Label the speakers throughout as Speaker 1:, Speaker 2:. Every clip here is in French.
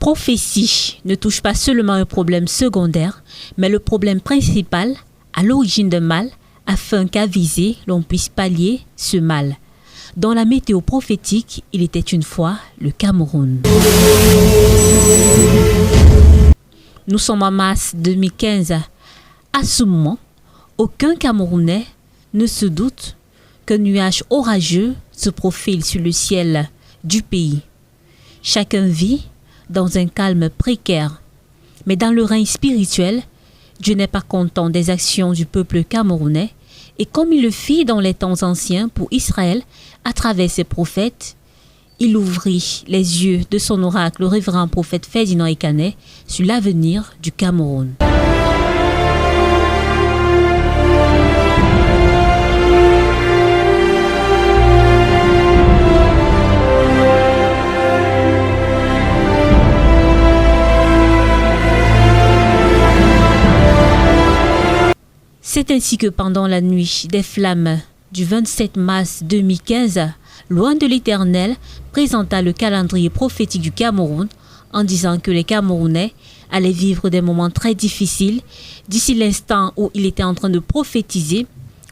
Speaker 1: prophétie ne touche pas seulement un problème secondaire, mais le problème principal à l'origine d'un mal, afin qu'à viser, l'on puisse pallier ce mal. Dans la météo prophétique, il était une fois le Cameroun. Nous sommes en mars 2015. À ce moment, aucun Camerounais ne se doute qu'un nuage orageux se profile sur le ciel du pays. Chacun vit dans un calme précaire. Mais dans le règne spirituel, Dieu n'est pas content des actions du peuple camerounais, et comme il le fit dans les temps anciens pour Israël, à travers ses prophètes, il ouvrit les yeux de son oracle, le révérend prophète Ferdinand Ekanet, sur l'avenir du Cameroun. C'est ainsi que pendant la nuit des flammes du 27 mars 2015, loin de l'Éternel présenta le calendrier prophétique du Cameroun en disant que les Camerounais allaient vivre des moments très difficiles d'ici l'instant où il était en train de prophétiser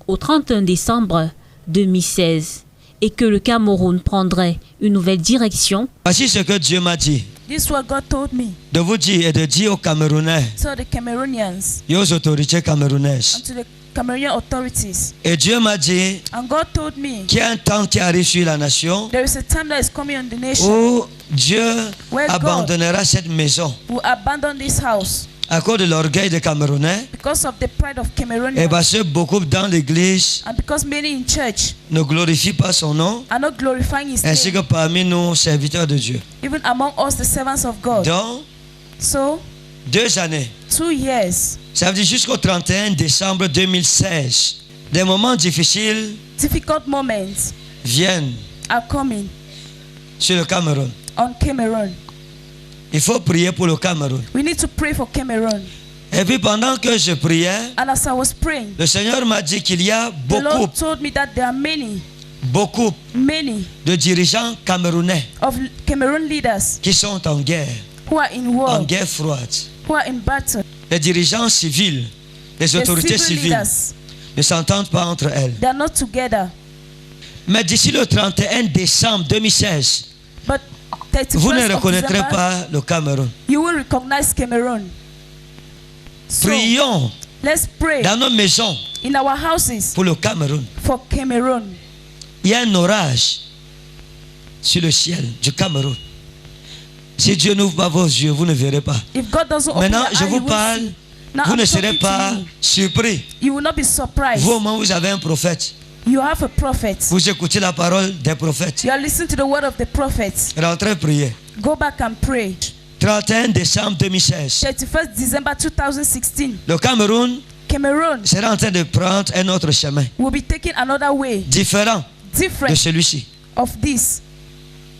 Speaker 1: au 31 décembre 2016 et que le Cameroun prendrait une nouvelle direction.
Speaker 2: Voici ce que Dieu m'a dit.
Speaker 3: This is what God told me.
Speaker 2: De vous dire et de dire aux Camerounais
Speaker 3: So the Cameroonians
Speaker 2: et aux autorités camerounaises.
Speaker 3: and to the Cameroonian authorities.
Speaker 2: Et Dieu m'a dit
Speaker 3: And God told me
Speaker 2: qu'il y a un temps qui arrive sur la nation
Speaker 3: there is a time that is coming on the nation
Speaker 2: où Dieu
Speaker 3: Where God
Speaker 2: abandonnera cette maison
Speaker 3: will abandon this house
Speaker 2: à cause de l'orgueil des Camerounais
Speaker 3: because of the pride of
Speaker 2: et
Speaker 3: Cameroonians
Speaker 2: parce que beaucoup dans l'église
Speaker 3: and because many in church
Speaker 2: ne glorifient pas son nom,
Speaker 3: are not glorifying His
Speaker 2: ainsi que
Speaker 3: name,
Speaker 2: parmi nous, serviteurs de Dieu.
Speaker 3: even among us the servants of God.
Speaker 2: Donc,
Speaker 3: So
Speaker 2: 2 années,
Speaker 3: 2 years,
Speaker 2: ça veut dire jusqu'au 31 décembre 2016, des moments difficiles
Speaker 3: difficult moments
Speaker 2: viennent
Speaker 3: are coming
Speaker 2: sur le Cameroun.
Speaker 3: on Cameroon.
Speaker 2: Il faut prier pour le Cameroun.
Speaker 3: We need to pray for Cameroon.
Speaker 2: Et puis pendant que je priais,
Speaker 3: And as I was praying,
Speaker 2: le Seigneur m'a dit qu'il y a
Speaker 3: the
Speaker 2: beaucoup
Speaker 3: Lord told me that there are many
Speaker 2: de dirigeants camerounais
Speaker 3: of Cameroon leaders
Speaker 2: qui sont en guerre
Speaker 3: who are in
Speaker 2: en
Speaker 3: war,
Speaker 2: guerre froide.
Speaker 3: who are in battle.
Speaker 2: Les dirigeants civils, les
Speaker 3: The
Speaker 2: autorités
Speaker 3: civil
Speaker 2: civiles
Speaker 3: leaders,
Speaker 2: ne s'entendent pas entre elles.
Speaker 3: they are not together.
Speaker 2: Mais d'ici le 31 décembre 2016,
Speaker 3: But
Speaker 2: vous ne
Speaker 3: 31st of
Speaker 2: reconnaîtrez
Speaker 3: December,
Speaker 2: pas le Cameroun.
Speaker 3: you will recognize Cameroon. So,
Speaker 2: Prions
Speaker 3: let's pray
Speaker 2: dans nos maisons
Speaker 3: in our houses
Speaker 2: pour le Cameroun.
Speaker 3: for Cameroon.
Speaker 2: Il y a un orage sur le ciel du Cameroun. Si Dieu n'ouvre pas vos yeux, vous ne verrez pas.
Speaker 3: If God doesn't open
Speaker 2: Maintenant,
Speaker 3: your
Speaker 2: je
Speaker 3: eye,
Speaker 2: vous
Speaker 3: you will
Speaker 2: parle.
Speaker 3: see. Now
Speaker 2: Vous
Speaker 3: I'm
Speaker 2: ne serez
Speaker 3: talking to
Speaker 2: pas
Speaker 3: you.
Speaker 2: surpris.
Speaker 3: You will not be surprised.
Speaker 2: Vous, au moment où vous avez un prophète,
Speaker 3: You have a prophet.
Speaker 2: vous écoutez la parole des prophètes.
Speaker 3: You are listening to the word of the prophets.
Speaker 2: Rentrez prier.
Speaker 3: Go back and pray.
Speaker 2: 31 décembre 2016.
Speaker 3: 31st December 2016.
Speaker 2: Le Cameroun
Speaker 3: Cameroon
Speaker 2: sera en train de prendre un autre chemin,
Speaker 3: will be taking another way,
Speaker 2: différent de
Speaker 3: different
Speaker 2: celui-ci.
Speaker 3: of this.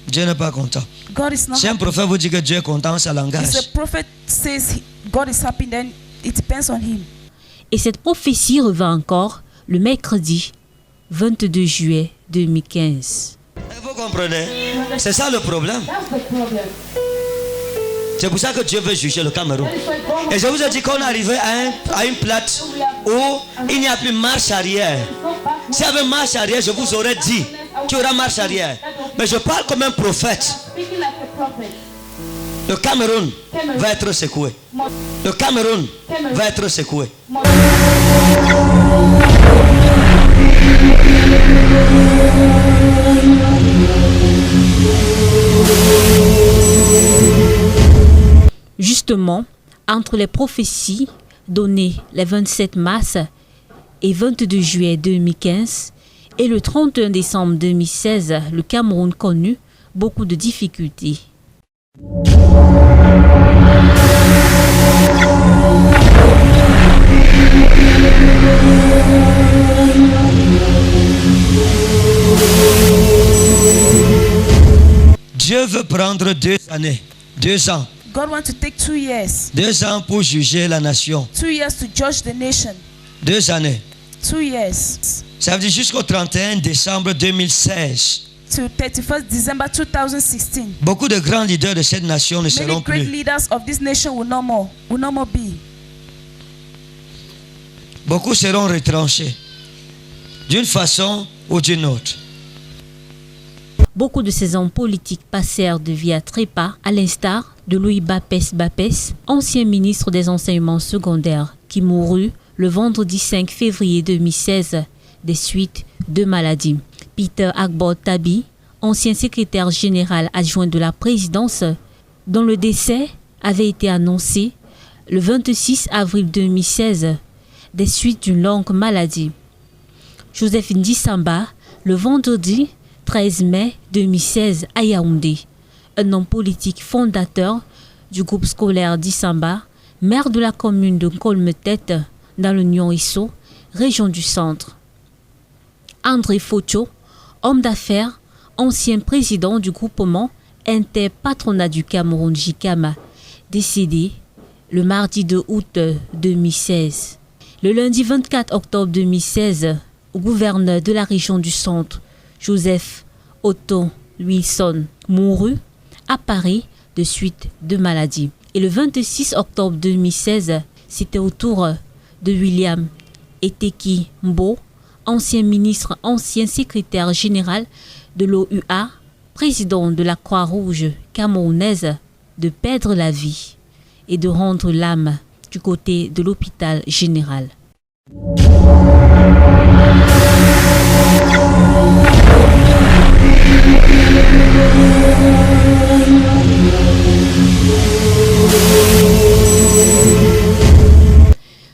Speaker 2: Dieu n'est pas content.
Speaker 3: God is not
Speaker 2: Si un
Speaker 3: happy.
Speaker 2: prophète vous dit que Dieu est content, ça
Speaker 3: If
Speaker 2: l'engage.
Speaker 3: the prophet says God is happy, then it depends on him.
Speaker 1: Et cette prophétie revint encore le mercredi 22 juillet 2015.
Speaker 2: Vous comprenez? C'est ça le problème. C'est pour ça que Dieu veut juger le Cameroun. Et je vous ai dit qu'on est arrivé à une plate où il n'y a plus marche arrière. S'il y avait marche arrière, je vous aurais dit qu'il y aura marche arrière. Mais je parle comme un prophète. Le Cameroun va être secoué. Le Cameroun va être secoué.
Speaker 1: Justement, entre les prophéties données les 27 mars et 22 juillet 2015 et le 31 décembre 2016, le Cameroun connut beaucoup de difficultés.
Speaker 2: Dieu veut prendre 2 années, 2 ans.
Speaker 3: God wants to take 2 years.
Speaker 2: 2 ans pour juger la nation.
Speaker 3: 2 years to judge the nation.
Speaker 2: 2 années.
Speaker 3: 2 years.
Speaker 2: Ça veut dire jusqu'au 31 décembre 2016.
Speaker 3: to 31st December 2016.
Speaker 2: Beaucoup de grands leaders de cette nation ne seront
Speaker 3: Many great
Speaker 2: plus.
Speaker 3: leaders of this nation will no more be.
Speaker 2: Beaucoup seront retranchés d'une façon ou d'une autre.
Speaker 1: Beaucoup de ces hommes politiques passèrent de vie à trépas, à l'instar de Louis Bapès, ancien ministre des enseignements secondaires, qui mourut le vendredi 5 février 2016 des suites de maladies. Peter Agbor Tabi, ancien secrétaire général adjoint de la présidence, dont le décès avait été annoncé le 26 avril 2016 des suites d'une longue maladie. Joseph Ndissamba, le vendredi 13 mai 2016 à Yaoundé, un homme politique fondateur du groupe scolaire d'Issamba, maire de la commune de Kolmetete dans le Nion-Isso, région du Centre. André Focho, homme d'affaires, ancien président du groupement interpatronat du Cameroun JICAM, décédé le mardi 2 août 2016. Le lundi 24 octobre 2016, au gouverneur de la région du Centre, Joseph Otto Wilson, mourut à Paris de suite de maladie. Et le 26 octobre 2016, c'était au tour de William Eteki Mbo, ancien ministre, ancien secrétaire général de l'OUA, président de la Croix-Rouge camerounaise, de perdre la vie et de rendre l'âme du côté de l'hôpital général.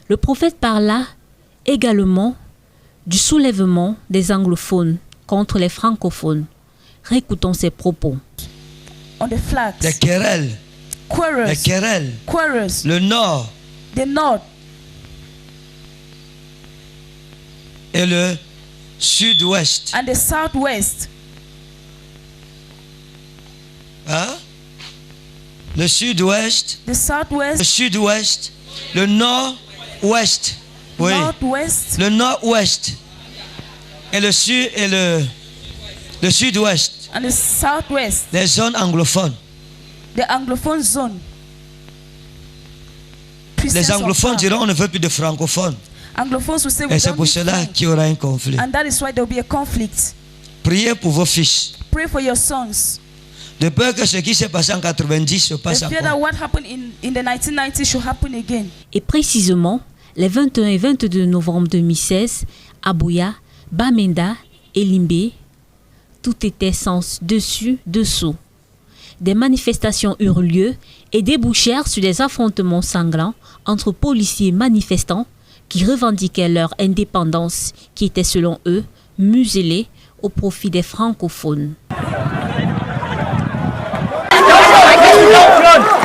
Speaker 1: Le prophète parla également du soulèvement des anglophones contre les francophones. Réécoutons ses propos.
Speaker 3: On the flags.
Speaker 2: Les querelles,
Speaker 3: Quarrels.
Speaker 2: le nord
Speaker 3: The north
Speaker 2: et le sud-ouest.
Speaker 3: and the southwest.
Speaker 2: Hein? Le sud-ouest,
Speaker 3: The southwest,
Speaker 2: le sud-ouest, le nord-ouest. Oui,
Speaker 3: northwest,
Speaker 2: le nord-ouest et le sud et le sud-ouest.
Speaker 3: and the southwest.
Speaker 2: Les zones anglophones.
Speaker 3: The anglophone zone.
Speaker 2: Les
Speaker 3: Presence of
Speaker 2: anglophones
Speaker 3: power.
Speaker 2: diront on ne veut plus de francophones.
Speaker 3: Anglophones will say we
Speaker 2: Et c'est
Speaker 3: don't
Speaker 2: pour
Speaker 3: need
Speaker 2: cela
Speaker 3: French.
Speaker 2: qu'il y aura un conflit.
Speaker 3: And that is why there will be a conflict.
Speaker 2: Priez pour vos fils.
Speaker 3: Pray for your sons.
Speaker 2: De peur que ce qui s'est passé en 90 se
Speaker 3: The
Speaker 2: passe
Speaker 3: fear that
Speaker 2: encore.
Speaker 3: what happened in the 1990s should happen again.
Speaker 1: Et précisément, les 21 et 22 novembre 2016, à Buya, Bamenda et Limbe, tout était sens dessus, dessous. Des manifestations eurent lieu et débouchèrent sur des affrontements sanglants entre policiers et manifestants qui revendiquaient leur indépendance, qui était selon eux muselée au profit des francophones.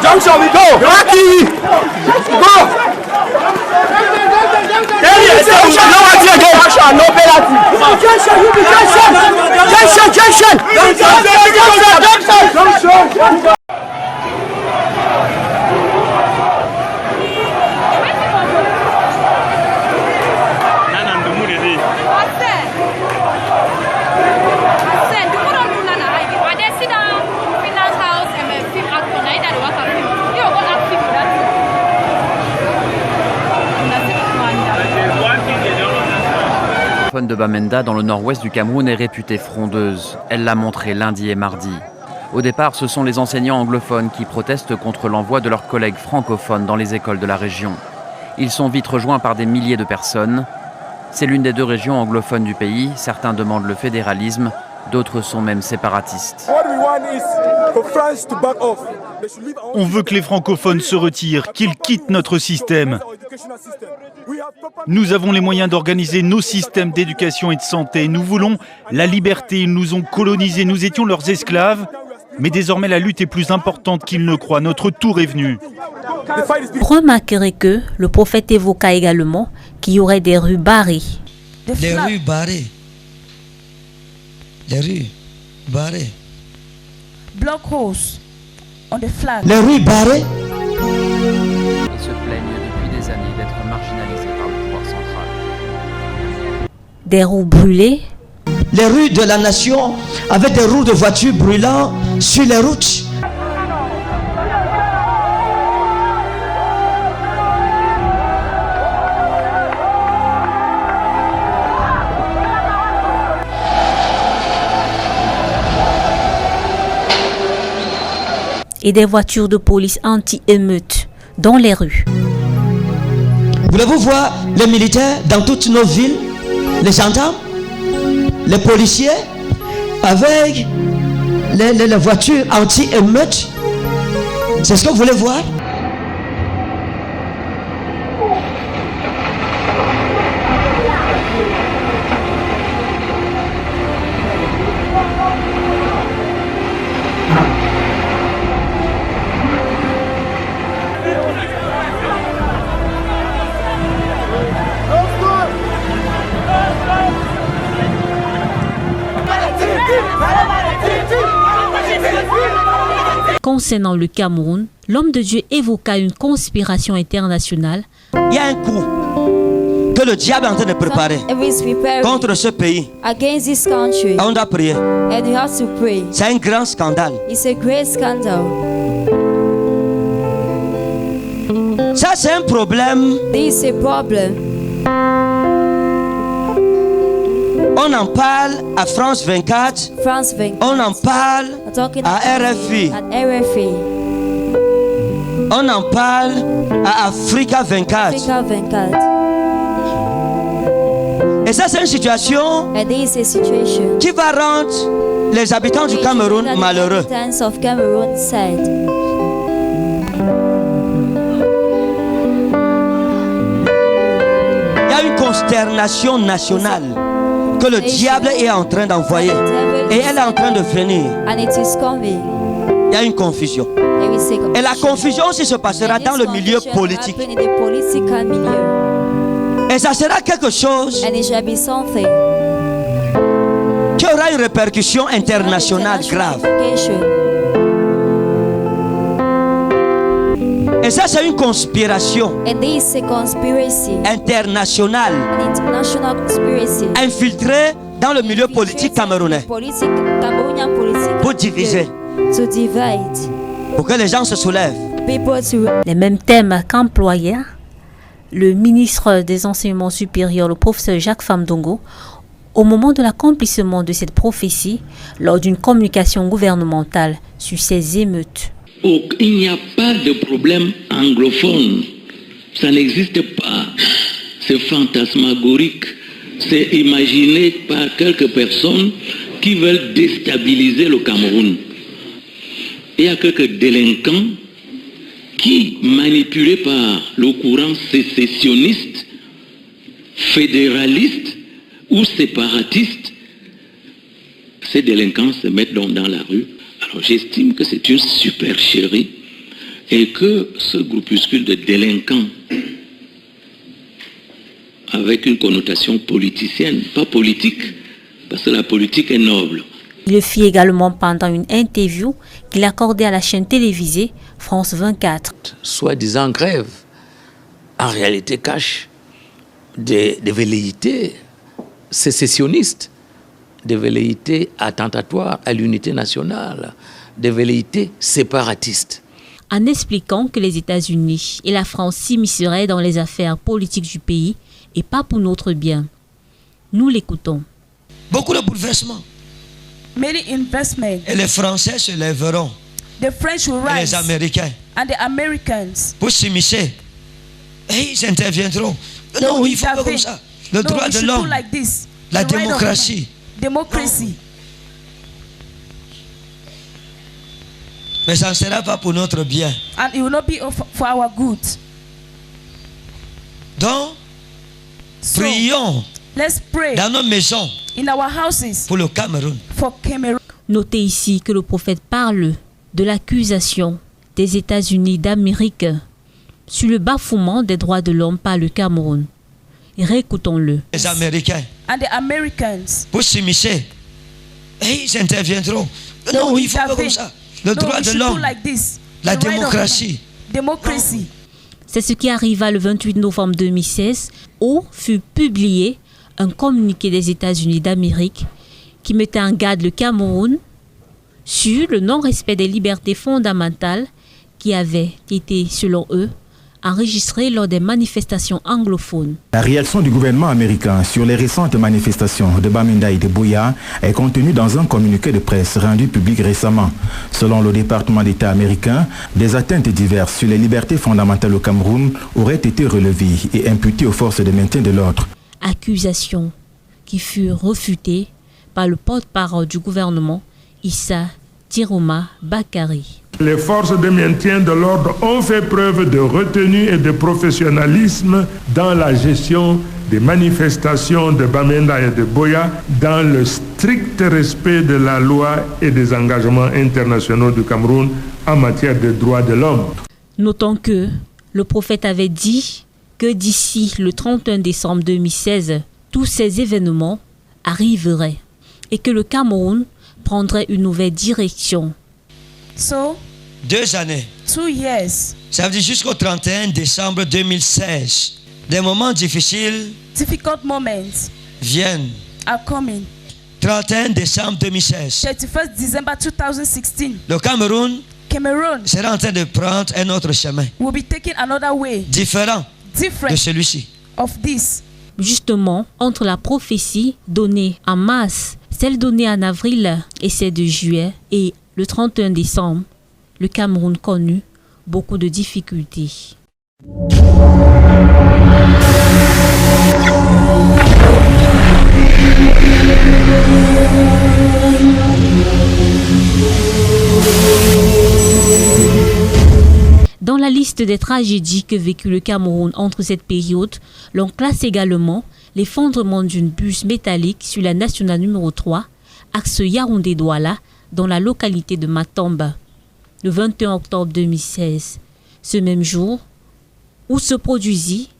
Speaker 4: Junction, we go. Rocky, go. Junction, no penalty. Junction.
Speaker 5: De Bamenda dans le nord-ouest du Cameroun est réputée frondeuse. Elle l'a montré lundi et mardi. Au départ, ce sont les enseignants anglophones qui protestent contre l'envoi de leurs collègues francophones dans les écoles de la région. Ils sont vite rejoints par des milliers de personnes. C'est l'une des deux régions anglophones du pays. Certains demandent le fédéralisme, d'autres sont même séparatistes.
Speaker 6: On veut que les francophones se retirent, qu'ils quittent notre système. Nous avons les moyens d'organiser nos systèmes d'éducation et de santé. Nous voulons la liberté. Ils nous ont colonisés. Nous étions leurs esclaves. Mais désormais, la lutte est plus importante qu'ils ne croient. Notre tour est venu.
Speaker 1: Remarquerez que le prophète évoqua également qu'il y aurait des rues barrées.
Speaker 2: Les rues barrées. Les rues barrées.
Speaker 3: Block holes on the flag.
Speaker 2: Les rues barrées.
Speaker 5: Ils se plaignent depuis des années d'être marginalisés par le pouvoir central.
Speaker 1: Des roues brûlées,
Speaker 2: les rues de la nation avec des roues de voitures brûlant sur les routes.
Speaker 1: Et des voitures de police anti-émeute dans les rues.
Speaker 2: Voulez-vous voir les militaires dans toutes nos villes, les gendarmes, les policiers, avec les voitures anti-émeute? C'est ce que vous voulez voir?
Speaker 1: Concernant le Cameroun, l'homme de Dieu évoqua une conspiration internationale.
Speaker 2: Il y a un coup que le diable est en train de préparer contre ce pays.
Speaker 7: Against this country,
Speaker 2: On doit prier.
Speaker 7: and you have to pray.
Speaker 2: C'est un grand scandale.
Speaker 7: It's a great scandal.
Speaker 2: Ça, c'est un problème.
Speaker 7: This is a problem.
Speaker 2: On en parle à France 24.
Speaker 7: France 24.
Speaker 2: On en parle
Speaker 7: Talking
Speaker 2: à
Speaker 7: about
Speaker 2: RFI.
Speaker 7: it at RFI.
Speaker 2: On en parle à Africa 24.
Speaker 7: Africa 24.
Speaker 2: Et ça, c'est une situation
Speaker 7: And this is a situation
Speaker 2: qui va rendre les habitants du Cameroun
Speaker 7: that the
Speaker 2: malheureux.
Speaker 7: inhabitants of Cameroon said.
Speaker 2: Il y a une consternation nationale que le diable est en train d'envoyer. Et elle est en train de venir.
Speaker 7: And it is coming.
Speaker 2: Il y a une confusion.
Speaker 7: There is a
Speaker 2: Et la
Speaker 7: confusion.
Speaker 2: confusion aussi se passera
Speaker 7: And
Speaker 2: dans
Speaker 7: this
Speaker 2: le milieu
Speaker 7: confusion will
Speaker 2: politique.
Speaker 7: happen in the political milieu.
Speaker 2: Et ça sera quelque chose
Speaker 7: And it shall be something
Speaker 2: qui aura une répercussion internationale grave. Et ça, c'est une conspiration
Speaker 7: And this is a conspiracy,
Speaker 2: internationale
Speaker 7: an international conspiracy.
Speaker 2: infiltrée dans le milieu politique camerounais
Speaker 7: Cameroonian political
Speaker 2: pour diviser,
Speaker 7: to divide
Speaker 2: pour que les gens se soulèvent.
Speaker 7: people to
Speaker 1: Les mêmes thèmes qu'employait le ministre des Enseignements supérieurs, le professeur Jacques Famdongo, au moment de l'accomplissement de cette prophétie lors d'une communication gouvernementale sur ces émeutes.
Speaker 8: Il n'y a pas de problème anglophone. Ça n'existe pas. C'est fantasmagorique. C'est imaginé par quelques personnes qui veulent déstabiliser le Cameroun. Il y a quelques délinquants qui, manipulés par le courant sécessionniste, fédéraliste ou séparatiste, ces délinquants se mettent donc dans la rue. Alors j'estime que c'est une supercherie et que ce groupuscule de délinquants avec une connotation politicienne, pas politique, parce que la politique est noble.
Speaker 1: Il le fit également pendant une interview qu'il accordait à la chaîne télévisée France 24.
Speaker 9: Soi-disant grève, en réalité cache des velléités sécessionnistes, des velléités attentatoires à l'unité nationale, des velléités séparatistes.
Speaker 1: En expliquant que les États-Unis et la France s'immisceraient dans les affaires politiques du pays et pas pour notre bien. Nous l'écoutons.
Speaker 2: Beaucoup de bouleversements.
Speaker 3: Many investment.
Speaker 2: Et les Français se lèveront.
Speaker 3: The French will
Speaker 2: Et les
Speaker 3: rise.
Speaker 2: Américains
Speaker 3: And the Americans.
Speaker 2: pour s'immiscer. Et ils interviendront. Non, il faut pas comme ça. Le droit
Speaker 3: we
Speaker 2: de
Speaker 3: should do
Speaker 2: l'homme,
Speaker 3: like this.
Speaker 2: la
Speaker 3: The right of
Speaker 2: démocratie.
Speaker 3: man. Democracy.
Speaker 2: Mais ça ne sera pas pour notre bien.
Speaker 3: And it will not be for our good.
Speaker 2: Donc,
Speaker 3: So,
Speaker 2: prions
Speaker 3: let's pray
Speaker 2: dans nos maisons
Speaker 3: in our houses
Speaker 2: pour le Cameroun.
Speaker 3: for Cameroon.
Speaker 1: Notez ici que le prophète parle de l'accusation des États-Unis d'Amérique sur le bafouement des droits de l'homme par le Cameroun. Réécoutons-le.
Speaker 2: Les Américains
Speaker 3: And the Americans.
Speaker 2: pour s'immiscer. Et ils interviendront. Non, il faut pas comme ça. Le
Speaker 3: No,
Speaker 2: droit
Speaker 3: we
Speaker 2: de
Speaker 3: should do
Speaker 2: l'homme,
Speaker 3: like this.
Speaker 2: la
Speaker 3: The right of
Speaker 2: démocratie.
Speaker 3: man. Democracy.
Speaker 1: C'est ce qui arriva le 28 novembre 2016 où fut publié un communiqué des États-Unis d'Amérique qui mettait en garde le Cameroun sur le non-respect des libertés fondamentales qui avaient été, selon eux, enregistrées lors des manifestations anglophones.
Speaker 10: La réaction du gouvernement américain sur les récentes manifestations de Bamenda et de Buea est contenue dans un communiqué de presse rendu public récemment. Selon le département d'État américain, des atteintes diverses sur les libertés fondamentales au Cameroun auraient été relevées et imputées aux forces de maintien de l'ordre.
Speaker 1: Accusations qui furent refutées par le porte-parole du gouvernement, Issa Tiroma Bakari.
Speaker 11: Les forces de maintien de l'ordre ont fait preuve de retenue et de professionnalisme dans la gestion des manifestations de Bamenda et de Buea dans le strict respect de la loi et des engagements internationaux du Cameroun en matière de droits de l'homme.
Speaker 1: Notons que le prophète avait dit que d'ici le 31 décembre 2016, tous ces événements arriveraient et que le Cameroun prendrait une nouvelle direction.
Speaker 3: So,
Speaker 2: 2 années.
Speaker 3: 2 years.
Speaker 2: Ça veut dire jusqu'au 31 décembre 2016. Des moments difficiles
Speaker 3: Difficult moments
Speaker 2: viennent.
Speaker 3: are coming.
Speaker 2: 31 décembre 2016.
Speaker 3: 31st December 2016.
Speaker 2: Le Cameroun
Speaker 3: Cameroun
Speaker 2: sera en train de prendre un autre chemin
Speaker 3: will be taking another way
Speaker 2: différent de
Speaker 3: different
Speaker 2: celui-ci.
Speaker 3: of this.
Speaker 1: Justement, entre la prophétie donnée en mars, celle donnée en avril et celle de juillet, et le 31 décembre, le Cameroun connut beaucoup de difficultés. Dans la liste des tragédies que vécut le Cameroun entre cette période, l'on classe également l'effondrement d'une bus métallique sur la nationale numéro 3, axe Yaoundé-Douala, dans la localité de Matomba, le 21 octobre 2016. Ce même jour, où se produisit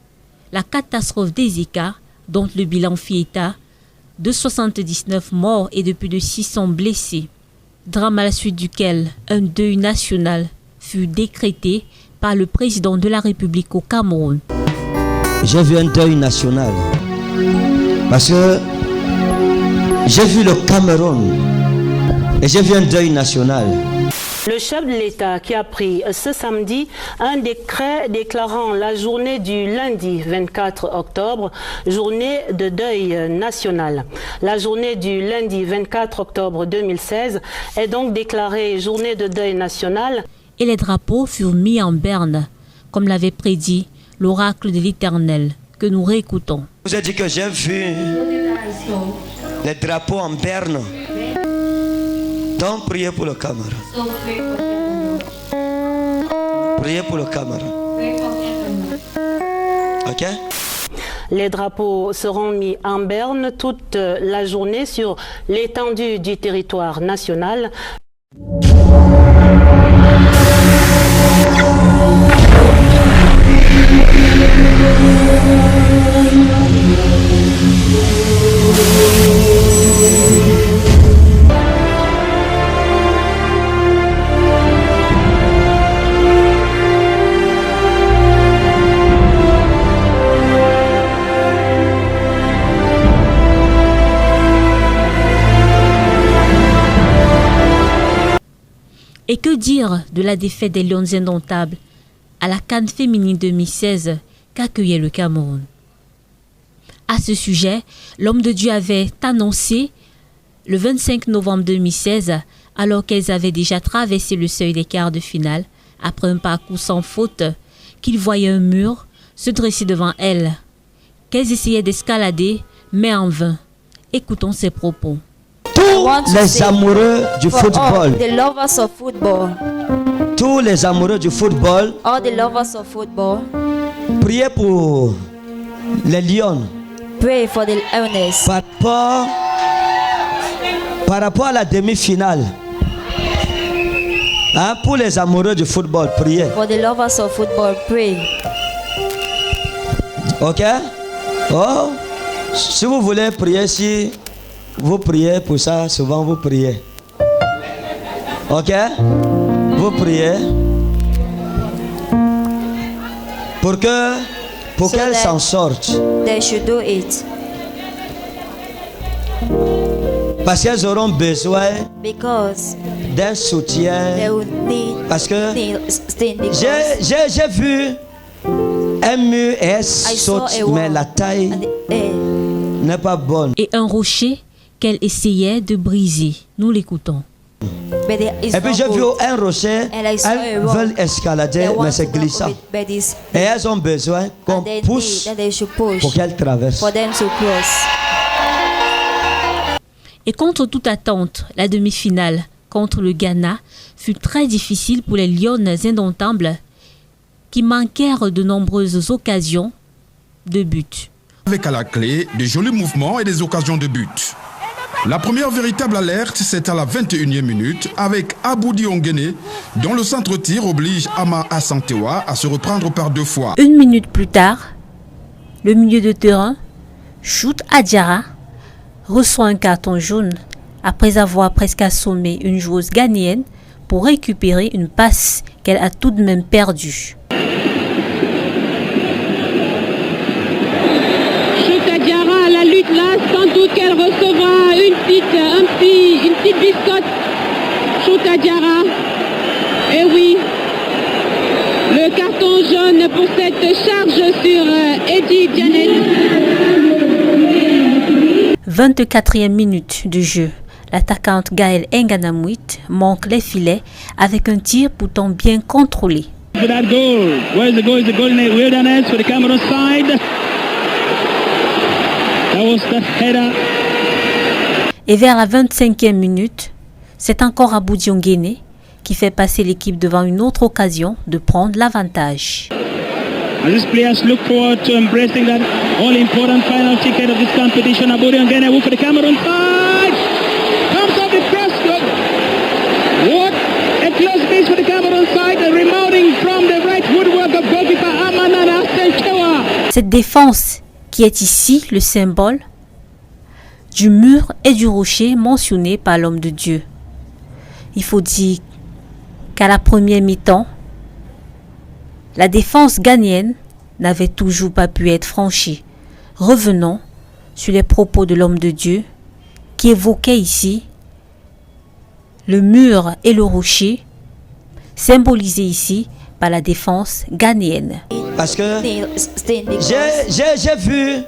Speaker 1: la catastrophe d'Ezeka, dont le bilan fit état de 79 morts et de plus de 600 blessés. Drame à la suite duquel un deuil national fut décrété par le président de la République au Cameroun.
Speaker 2: J'ai vu un deuil national parce que j'ai vu le Cameroun et j'ai vu un deuil national.
Speaker 12: Le chef de l'État qui a pris ce samedi un décret déclarant la journée du lundi 24 octobre, journée de deuil national. La journée du lundi 24 octobre 2016 est donc déclarée journée de deuil national.
Speaker 1: Et les drapeaux furent mis en berne, comme l'avait prédit l'oracle de l'Éternel, que nous réécoutons.
Speaker 2: Je vous ai dit que j'ai vu les drapeaux en berne. Donc priez pour le Cameroun. Priez pour le Cameroun. Ok?
Speaker 12: Les drapeaux seront mis en berne toute la journée sur l'étendue du territoire national.
Speaker 1: Et que dire de la défaite des Lions indomptables à la CAN féminine 2016 qu'accueillait le Cameroun? À ce sujet, l'homme de Dieu avait annoncé le 25 novembre 2016, alors qu'elles avaient déjà traversé le seuil des quarts de finale, après un parcours sans faute, qu'il voyait un mur se dresser devant elles, qu'elles essayaient d'escalader, mais en vain. Écoutons ses propos.
Speaker 2: Tous les amoureux du football,
Speaker 7: The lovers of football,
Speaker 2: tous les amoureux du football,
Speaker 7: all the lovers of football,
Speaker 2: priez pour les Lions.
Speaker 7: pray for the illness.
Speaker 2: Par rapport à la demi-finale, hein, pour les amoureux du football, priez.
Speaker 7: For the lovers of football, pray.
Speaker 2: Ok? Oh, si vous voulez prier, si vous priez pour ça, souvent vous priez. Ok? Vous priez pour qu'elles s'en sortent.
Speaker 7: They should do it.
Speaker 2: Parce qu'elles auront besoin
Speaker 7: because
Speaker 2: d'un soutien.
Speaker 7: they will need
Speaker 2: Parce que
Speaker 7: stay because
Speaker 2: j'ai vu un mur et
Speaker 7: I saw
Speaker 2: saute,
Speaker 7: a wall
Speaker 2: mais la taille
Speaker 7: and the air.
Speaker 2: n'est pas bonne.
Speaker 1: Et un rocher qu'elle essayait de briser. Nous l'écoutons.
Speaker 7: But there is
Speaker 2: Et puis
Speaker 7: no
Speaker 2: j'ai vu
Speaker 7: boat.
Speaker 2: un rocher,
Speaker 7: And I saw a
Speaker 2: elles
Speaker 7: wall.
Speaker 2: veulent escalader,
Speaker 7: They
Speaker 2: mais
Speaker 7: want
Speaker 2: c'est
Speaker 7: to go
Speaker 2: glissant.
Speaker 7: over it, but it's
Speaker 2: Et elles ont besoin qu'on
Speaker 7: and they
Speaker 2: pousse
Speaker 7: need that they should push
Speaker 2: pour qu'elles traversent.
Speaker 7: for them to cross.
Speaker 1: Et contre toute attente, la demi-finale contre le Ghana fut très difficile pour les Lionnes indomptables qui manquèrent de nombreuses occasions de but.
Speaker 13: Avec à la clé des jolis mouvements et des occasions de but. La première véritable alerte, c'est à la 21e minute avec Aboudi Ongene, dont le centre-tir oblige Ama Asantewa à se reprendre par 2 fois.
Speaker 1: Une minute plus tard, le milieu de terrain, Chout Adjara, reçoit un carton jaune après avoir presque assommé une joueuse ghanéenne pour récupérer une passe qu'elle a tout de même perdue.
Speaker 14: Adjara à la lutte là, sans doute qu'elle recevra une petite biscotte. Chout Adjara. Et oui, le carton jaune pour cette charge sur Eddie Janet.
Speaker 1: 24e minute de jeu. L'attaquante Gaëlle Enganamouit manque les filets avec un tir pourtant bien contrôlé.
Speaker 14: For that goal. Where's the goal? Is the goal in the wilderness for the Cameroon side? That was the header.
Speaker 1: Et vers la 25e minute, c'est encore Aboudi Ongene qui fait passer l'équipe devant une autre occasion de prendre l'avantage.
Speaker 14: As these players look forward to embracing that all-important final ticket of this competition, Aboudi Ongene for the Cameroon side. Comes off the press. What a close miss for the Cameroon side. Remounting from the right woodwork of goalkeeper Amanana Senchewa.
Speaker 1: Cette défense qui est ici le symbole du mur et du rocher mentionné par l'homme de Dieu. Il faut dire qu'à la première mi-temps, la défense ghanéenne n'avait toujours pas pu être franchie. Revenons sur les propos de l'homme de Dieu qui évoquait ici le mur et le rocher, symbolisés ici par la défense ghanéenne.
Speaker 2: Parce que j'ai vu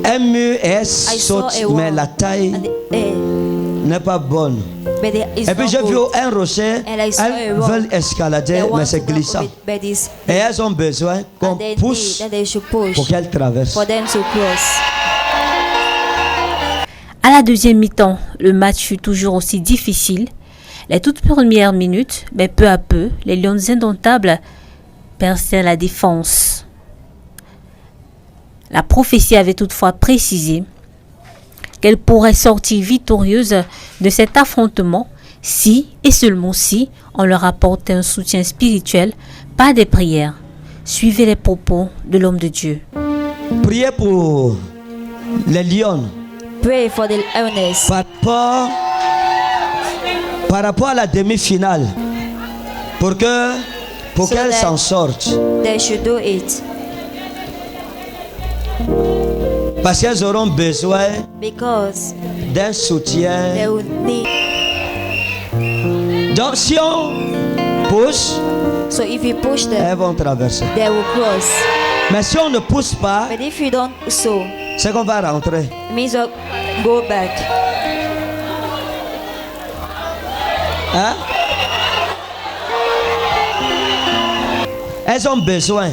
Speaker 2: un mur et saute, mais la taille n'est pas bonne. Et puis j'ai vu un rocher, elles veulent escalader, mais c'est glissant. Et elles ont besoin qu'on pousse pour qu'elles traversent.
Speaker 1: À la deuxième mi-temps, le match fut toujours aussi difficile. Les toutes premières minutes, mais peu à peu, les Lions indomptables perçaient la défense. La prophétie avait toutefois précisé qu'elle pourrait sortir victorieuse de cet affrontement si et seulement si on leur apportait un soutien spirituel, pas des prières. Suivez les propos de l'homme de Dieu.
Speaker 2: Priez pour les Lions.
Speaker 7: Pray for the Lioness.
Speaker 2: Par rapport à la demi-finale, pour qu'elles s'en sortent.
Speaker 7: They should do it.
Speaker 2: Parce qu'elles auront besoin
Speaker 7: Because
Speaker 2: d'un soutien.
Speaker 7: they will need.
Speaker 2: Donc si on pousse,
Speaker 7: So if you push them,
Speaker 2: elles vont traverser.
Speaker 7: they will cross.
Speaker 2: Mais si on ne pousse pas,
Speaker 7: But if you don't so,
Speaker 2: c'est qu'on va rentrer.
Speaker 7: it means you'll go back.
Speaker 2: Hein? Elles ont besoin.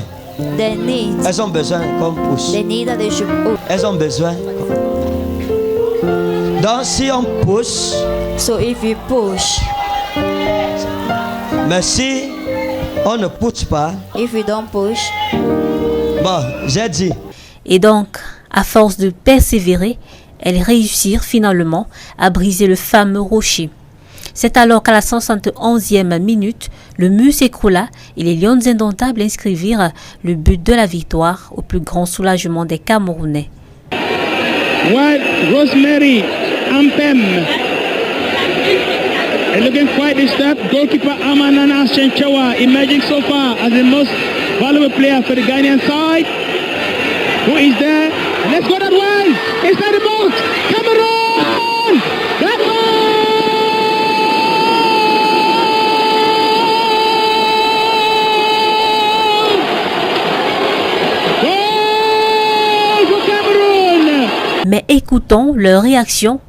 Speaker 7: They need.
Speaker 2: Elles ont besoin qu'on pousse.
Speaker 7: They need that they should. Oh.
Speaker 2: Elles ont besoin. Donc si on pousse,
Speaker 7: So if you push,
Speaker 2: mais si on ne pousse pas,
Speaker 7: if you don't push,
Speaker 2: bon, j'ai dit.
Speaker 1: Et donc, à force de persévérer, elles réussirent finalement à briser le fameux rocher. C'est alors qu'à la 171e minute, le mur s'écroula et les Lions indomptables inscrivirent le but de la victoire au plus grand soulagement des Camerounais.
Speaker 14: White Rosemary Ampem. And looking quite disturbed, goalkeeper Amanana Senchewa emerging so far as the most valuable player for the Ghanaian side. Who is there? Let's go that way! Inside the box! Cameroon!
Speaker 1: Mais écoutons leur réaction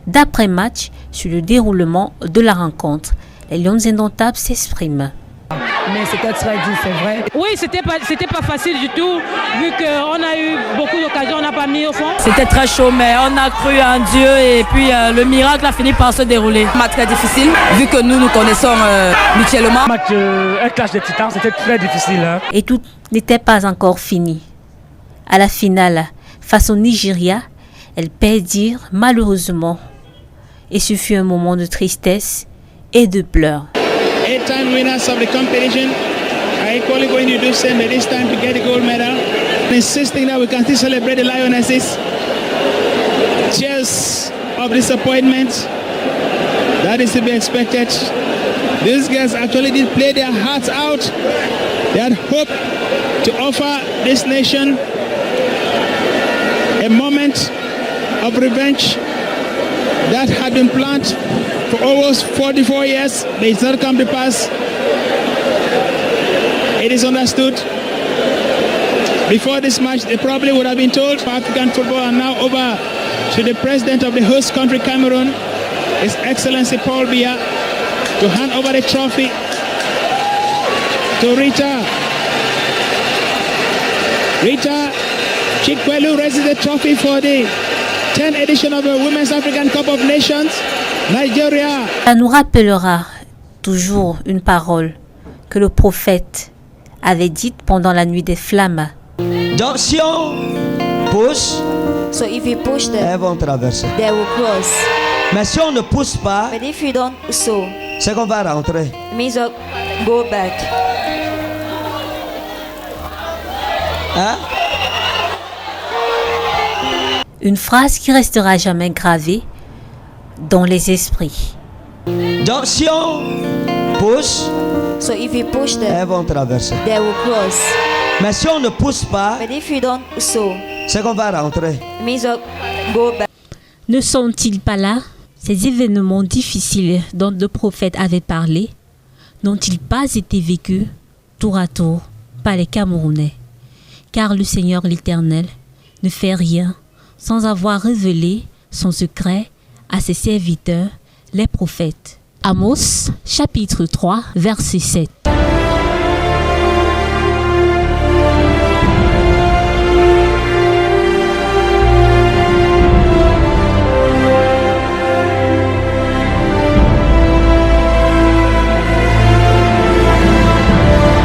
Speaker 1: d'après-match sur le déroulement de la rencontre. Les Lions indomptables s'expriment.
Speaker 3: Mais c'était très dur, c'est vrai.
Speaker 15: Oui, c'était pas facile du tout, vu qu'on a eu beaucoup d'occasions, on n'a pas mis au fond.
Speaker 3: C'était très chaud, mais on a cru en Dieu et puis le miracle a fini par se dérouler. Un match très difficile, vu que nous connaissons mutuellement.
Speaker 4: Un clash de titans, c'était très difficile. Hein.
Speaker 1: Et tout n'était pas encore fini. À la finale, face au Nigeria, elles perdirent malheureusement. Et ce fut un moment de tristesse et de pleurs.
Speaker 14: 8-time winners of the competition are equally going to do same at this time to get the gold medal. Insisting that we can still celebrate the Lionesses. Tears of disappointment. That is to be expected. These girls actually did play their hearts out. They had hope to offer this nation a moment of revenge that had been planned for almost 44 years. They did not come to pass. It is understood. Before this match, they probably would have been told African football are now over to the president of the host country, Cameroon, His Excellency Paul Biya, to hand over the trophy to Rita. Rita Chikwelu raises the trophy for the 10th edition of the Women's African Cup of Nations. Nigeria.
Speaker 1: Ça nous rappellera toujours une parole que le prophète avait dite pendant la nuit des flammes.
Speaker 2: Donc si on pousse,
Speaker 7: So if you push them,
Speaker 2: elles vont traverser.
Speaker 7: they will cross.
Speaker 2: Mais si on ne pousse pas,
Speaker 7: But if you don't so,
Speaker 2: c'est qu'on va rentrer.
Speaker 7: it means you go back.
Speaker 2: Hein?
Speaker 1: Une phrase qui restera jamais gravée dans les esprits.
Speaker 2: Donc si on pousse,
Speaker 7: So if you push them,
Speaker 2: elles vont traverser.
Speaker 7: they will cross.
Speaker 2: Mais si on ne pousse pas,
Speaker 7: But if you don't so,
Speaker 2: c'est qu'on va rentrer.
Speaker 7: it means you go back.
Speaker 1: Ne sont-ils pas là, ces événements difficiles dont le prophète avait parlé, n'ont-ils pas été vécus tour à tour par les Camerounais? Car le Seigneur l'Éternel ne fait rien sans avoir révélé son secret à ses serviteurs, les prophètes. Amos, chapitre 3, verset 7.